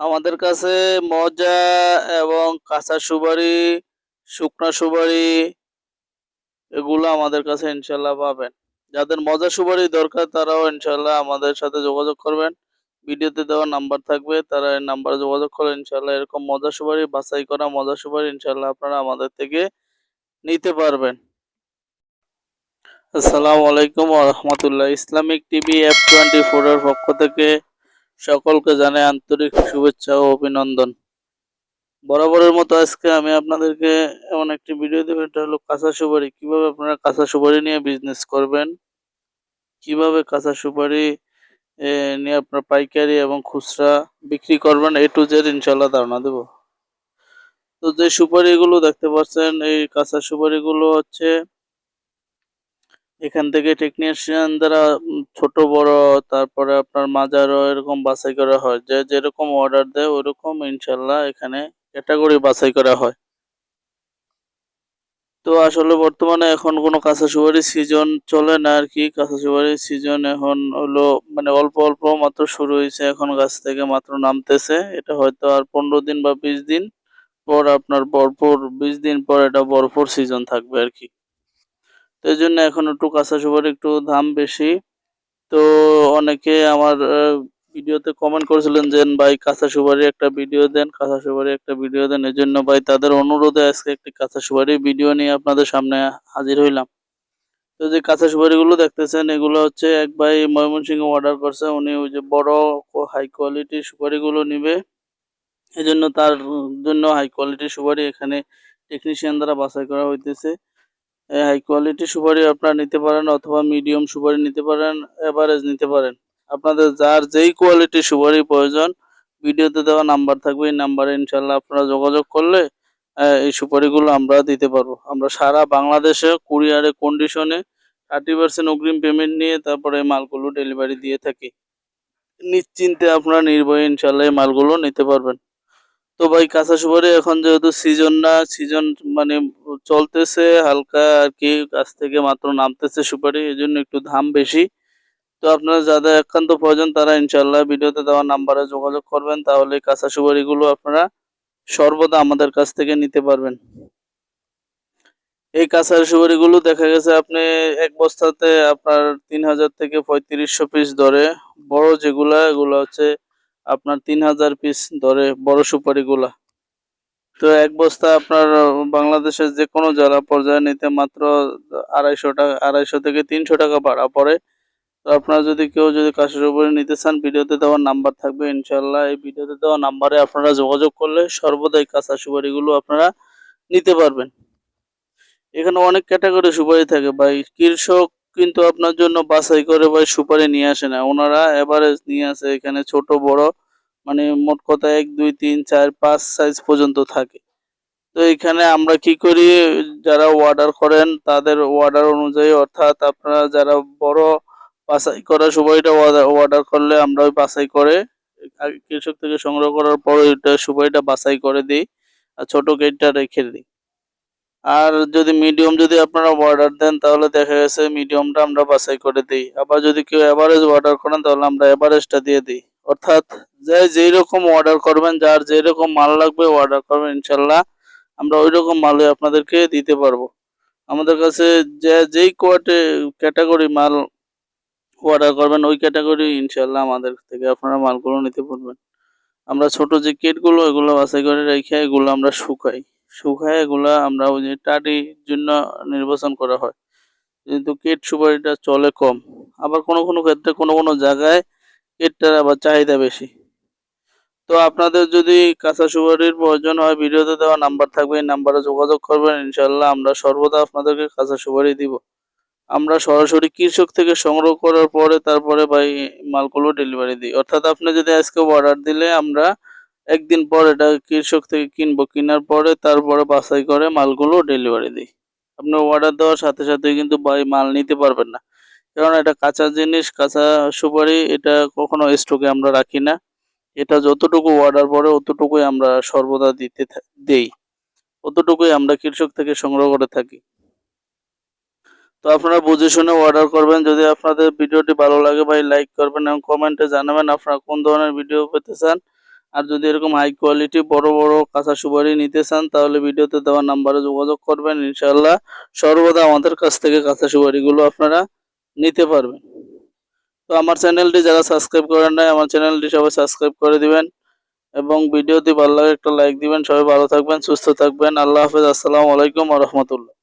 আমাদের কাছে মজা এবং কাঁচা সুপারি, শুকনা সুপারি এগুলো আমাদের কাছে ইনশাল্লাহ পাবেন। যাদের মজা সুপারি দরকার তারাও ইনশাল্লাহ আমাদের সাথে যোগাযোগ করবেন। ভিডিওতে দেওয়া নাম্বার থাকবে, তারা এই নাম্বারে যোগাযোগ করলে ইনশাল্লাহ এরকম মজা সুপারি, বাছাই করা মজা সুপারি ইনশাল্লাহ আপনারা আমাদের থেকে নিতে পারবেন। আসসালামু আলাইকুম ওয়া রাহমাতুল্লাহ। ইসলামিক টিভি F24 এর পক্ষ থেকে সকলকে জানাই আন্তরিক শুভেচ্ছা ও অভিনন্দন। বরাবরের মতো আজকে আমি আপনাদেরকে এমন একটি ভিডিও দেব, এটা হলো কাঁচা সুপারি। কিভাবে আপনারা কাঁচা সুপারি নিয়ে বিজনেস করবেন, কিভাবে কাঁচা সুপারি নিয়ে আপনার পাইকারি এবং খুচরা বিক্রি করবেন, এ টু জেড ইনশাল্লাহ ধারণা দেব। তো যে সুপারিগুলো দেখতে পাচ্ছেন, এই কাঁচা সুপারিগুলো হচ্ছে এখান থেকে টেকনিশিয়ান দ্বারা ছোট বড় তারপরে আপনার মাঝারও এরকম বাছাই করা হয়। যে যেরকম অর্ডার দেয় ওরকম ইনশাল্লাহ এখানে ক্যাটাগরি বাছাই করা হয়। তো আসলে বর্তমানে এখন কোনো কাঁচা সুপারির সিজন চলে না আর কি। কাঁচা সুপারির সিজন এখন হলো মানে অল্প অল্প মাত্র শুরু হয়েছে, এখন গাছ থেকে মাত্র নামতেছে। এটা হয়তো আর 15 দিন বা 20 দিন পর আপনার ভরপুর, 20 দিন পর এটা ভরপুর সিজন থাকবে আর কি। তো এই জন্য এখন একটু কাঁচা সুপারি একটু দাম বেশি। তো অনেকে আমার ভিডিওতে কমেন্ট করেছিলেন যে ভাই কাঁচা সুপারি একটা ভিডিও দেন, কাঁচা সুপারি একটা ভিডিও দেন। এই জন্য ভাই তাদের অনুরোধে আজকে একটি কাঁচা সুপারি ভিডিও নিয়ে আপনাদের সামনে হাজির হইলাম। তো যে কাঁচা সুপারিগুলো দেখতেছেন এগুলো হচ্ছে এক ভাই ময়মনসিংহে অর্ডার করছে। উনি ওই যে বড় হাই কোয়ালিটির সুপারিগুলো নিবে, এই জন্য তার জন্য হাই কোয়ালিটির সুপারি এখানে টেকনিশিয়ান দ্বারা বাছাই করা হইতেছে। হাই কোয়ালিটি সুপারি আপনারা নিতে পারেন অথবা মিডিয়াম সুপারি নিতে পারেন, এভারেজ নিতে পারেন। আপনাদের যার যেই কোয়ালিটির সুপারি প্রয়োজন ভিডিওতে দেওয়া নাম্বার থাকবে, এই নাম্বারে ইনশাল্লাহ আপনারা যোগাযোগ করলে এই সুপারিগুলো আমরা দিতে পারবো। আমরা সারা বাংলাদেশে কুরিয়ারে কন্ডিশনে 30% অগ্রিম পেমেন্ট নিয়ে তারপরে মালগুলো ডেলিভারি দিয়ে থাকি। নিশ্চিন্তে আপনারা নির্ভয়ে ইনশাল্লাহ এই মালগুলো নিতে পারবেন। তো ভাই কাঁচা সুপারি এখন যেহেতু সিজন না, সিজন মানে চলতেছে হালকা আর কি, গাছ থেকে মাত্র নামতেছে সুপারি, এই জন্য একটু দাম বেশি। তো আপনারা যাদের একান্ত প্রয়োজন তারা ইনশাল্লাহ ভিডিওতে দেওয়া নাম্বারে যোগাযোগ করবেন, তাহলে কাঁচা সুপারিগুলো আপনারা সর্বদা আমাদের কাছ থেকে নিতে পারবেন। এই কাঁচা সুপারিগুলো দেখা গেছে আপনি এক বস্তাতে আপনার 3000 থেকে 3500 পিস ধরে। বড় যেগুলা এগুলো হচ্ছে আপনার 3000 পিস ধরে বড় সুপারিগুলা। তো এক বস্তা আপনার বাংলাদেশের যে কোনো জেলা পর্যায়ে নিতে মাত্র 250 টাকা, 250 থেকে 300 টাকা ভাড়া পড়ে। তো আপনারা যদি কেউ যদি কাশের উপরে নিতে চান, ভিডিওতে দেওয়ার নাম্বার থাকবে ইনশাল্লাহ, এই ভিডিওতে দেওয়া নাম্বারে আপনারা যোগাযোগ করলে সর্বদাই কাঁচা সুপারিগুলো আপনারা নিতে পারবেন। এখানে অনেক ক্যাটাগরি সুপারি থাকে ভাই, কৃষক কিন্তু আপনার জন্য বাছাই করে ভাই সুপারি নিয়ে আসে না, ওনারা এভারেজ নিয়ে আসে। এখানে ছোট বড় মানে মোট কথা 1 2 3 4 5 সাইজ পর্যন্ত থাকে। তো এখানে আমরা কি করি, যারা অর্ডার করেন তাদের অর্ডার অনুযায়ী, অর্থাৎ আপনারা যারা বড় বাছাই করা সুপারিটা অর্ডার করলে আমরা ওই বাছাই করে কৃষক থেকে সংগ্রহ করার পর ওইটা সুপারিটা বাছাই করে দিই আর ছোট গেটটা রেখে দিই। আর যদি মিডিয়াম যদি আপনারা অর্ডার দেন তাহলে দেখা গেছে মিডিয়ামটা আমরা বাছাই করে দিই। আবার যদি কেউ এভারেজ অর্ডার করেন তাহলে আমরা এভারেজটা দিয়ে দিই। অর্থাৎ যে যেই রকম অর্ডার করবেন, যার যেই রকম মাল লাগবে অর্ডার করবেন ইনশাল্লাহ আমরা ওই রকম মালই আপনাদেরকে দিতে পারবো। আমাদের কাছে যে যেই ক্যাটাগরি মাল অর্ডার করবেন ওই ক্যাটাগরি ইনশাল্লাহ আমাদের থেকে আপনারা মালগুলো নিতে পারবেন। আমরা ছোট যে কেটগুলো এগুলো বাছাই করে রেখে এগুলো আমরা শুকাই, শুকায় এগুলা আমরা ওই যে টাটির জন্য নির্বাচন করা হয়। কিন্তু কেট সুপারিটা চলে কম, আবার কোনো কোনো ক্ষেত্রে কোনো কোনো জায়গায় কেটটার আবার চাহিদা বেশি। তো আপনাদের যদি কাঁচা সুপারির প্রয়োজন হয় ভিডিওতে দেওয়া নাম্বার থাকবে, এই নাম্বারে যোগাযোগ করবেন ইনশাল্লাহ আমরা সর্বদা আপনাদেরকে কাঁচা সুপারি দিব। আমরা সরাসরি কৃষক থেকে সংগ্রহ করার পরে তারপরে ভাই মালগুলো ডেলিভারি দিই। অর্থাৎ আপনি যদি আজকে অর্ডার দিলে আমরা একদিন পর এটা কৃষক থেকে কিনবো, কেনার পরে তারপরে বাছাই করে মালগুলো ডেলিভারি দিই। আপনি অর্ডার দেওয়ার সাথে সাথে কিন্তু ভাই মাল নিতে পারবেন না, কারণ এটা কাঁচা জিনিস, কাঁচা সুপারি, এটা কখনো স্টকে আমরা রাখি না। এটা যতটুকু অর্ডার পড়ে অতটুকুই আমরা সর্বদা দেই, অতটুকুই আমরা কৃষক থেকে সংগ্রহ করে থাকি। তো আপনারা বুঝে শুনে অর্ডার করবেন। যদি আপনাদের ভিডিওটি ভালো লাগে ভাই লাইক করবেন এবং কমেন্টে জানাবেন আপনারা কোন ধরনের ভিডিও পেতে চান। আর যদি এরকম হাই কোয়ালিটি বড় বড় কাঁচা সুপারি নিতে চান তাহলে ভিডিওতে দেওয়া নাম্বারে যোগাযোগ করবেন, ইনশাআল্লাহ সর্বদা আমাদের কাছ থেকে কাঁচা সুপারিগুলো আপনারা নিতে পারবেন। তো আমার চ্যানেলটি যারা সাবস্ক্রাইব করেন নাই, আমার চ্যানেলটি সবাই সাবস্ক্রাইব করে দিবেন এবং ভিডিওটি ভালো লাগে একটা লাইক দিবেন। সবাই ভালো থাকবেন, সুস্থ থাকবেন। আল্লাহ হাফেজ। আসসালামু আলাইকুম ওয়া রাহমাতুল্লাহ।